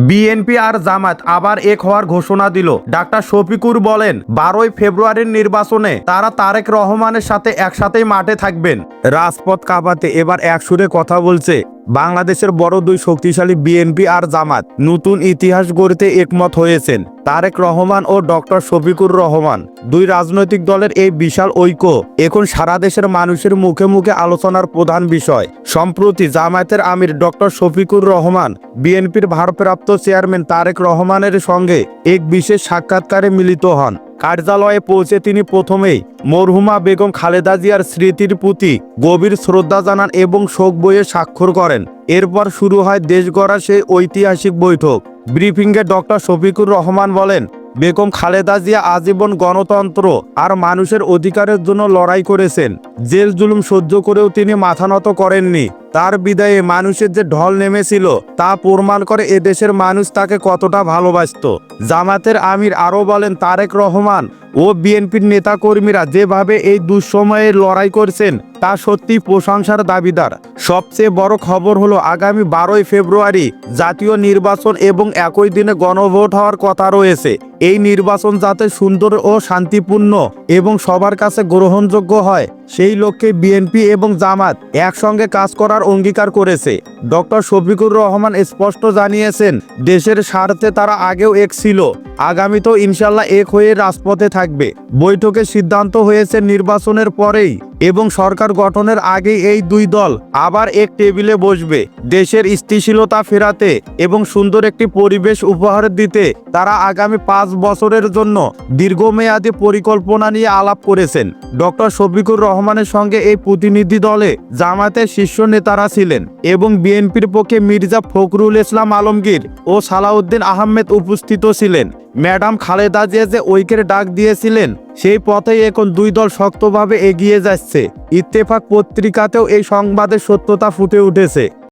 BNP আর জামাত আবার এক হওয়ার ঘোষণা দিল। ডাক্তার শফিকুর বলেন 12ই ফেব্রুয়ারির নির্বাচনে তারা তারেক রহমানের সাথে একসাথেই মাঠে থাকবেন। রাজপথ কাঁপাতে এবার একসুরে কথা বলছে বাংলাদেশের বড় দুই শক্তিশালী বিএনপি আর জামাত। নতুন ইতিহাস গড়তে একমত হয়েছেন তারেক রহমান ও ডক্টর শফিকুর রহমান। দুই রাজনৈতিক দলের এই বিশাল ঐক্য এখন সারা দেশের মানুষের মুখে মুখে আলোচনার প্রধান বিষয়। সম্প্রতি জামায়াতের আমির ডক্টর শফিকুর রহমান বিএনপির ভারপ্রাপ্ত চেয়ারম্যান তারেক রহমানের সঙ্গে এক বিশেষ সাক্ষাৎকারে মিলিত হন। কার্যালয়ে পৌঁছে তিনি প্রথমেই মরহুমা বেগম খালেদা জিয়ার স্মৃতির প্রতি গভীর শ্রদ্ধা জানান এবং শোক বইয়ে স্বাক্ষর করেন। এরপর শুরু হয় দেশ গড়ার সেই ঐতিহাসিক বৈঠক। ব্রিফিংয়ে ডক্টর শফিকুর রহমান বলেন, বেগম খালেদা জিয়া আজীবন গণতন্ত্র আর মানুষের অধিকারের জন্য লড়াই করেছেন। জেল জুলুম সহ্য করেও তিনি মাথা নত করেননি। তার বিদায়ে মানুষের যে ঢল নেমেছিল তা প্রমাণ করে এদেশের মানুষ তাকে কতটা ভালোবাসত। জামাতের আমির আরও বলেন, তারেক রহমান ও বিএনপির নেতাকর্মীরা যেভাবে এই দুঃসময়ে লড়াই করছেন তা সত্যি প্রশংসার দাবিদার। সবচেয়ে বড় খবর হলো আগামী 12ই ফেব্রুয়ারি জাতীয় নির্বাচন এবং একই দিনে গণভোট হওয়ার কথা রয়েছে। এই নির্বাচন যাতে সুন্দর ও শান্তিপূর্ণ এবং সবার কাছে গ্রহণযোগ্য হয় সেই লক্ষ্যে বিএনপি এবং জামাত একসঙ্গে কাজ করার অঙ্গীকার করেছে। ডক্টর শফিকুর রহমান স্পষ্ট জানিয়েছেন, দেশের স্বার্থে তারা আগেও এক ছিল, আগামীতেও ইনশাল্লাহ এক হয়ে রাজপথে থাকবে। বৈঠকে সিদ্ধান্ত হয়েছে নির্বাচনের পরেই এবং সরকার গঠনের আগেই এই দুই দল আবার এক টেবিলে বসবে। দেশের স্থিতিশীলতা ফেরাতে এবং সুন্দর একটি পরিবেশ উপহার দিতে তারা আগামী 5 বছরের জন্য দীর্ঘমেয়াদী পরিকল্পনা নিয়ে আলাপ করেছেন। ডক্টর শফিকুর রহমানের সঙ্গে এই প্রতিনিধি দলে জামায়াতের শীর্ষ নেতারা ছিলেন এবং বিএনপির পক্ষে মির্জা ফখরুল ইসলাম আলমগীর ও সালাউদ্দিন আহমেদ উপস্থিত ছিলেন। ম্যাডাম খালেদা জিয়া যে ঐক্যের ডাক দিয়েছিলেন সেই পথেই এখন দুই দল শক্তভাবে এগিয়ে যাচ্ছে। ইত্তেফাক পত্রিকাতেও এই সংবাদের সত্যতা ফুটে উঠেছে।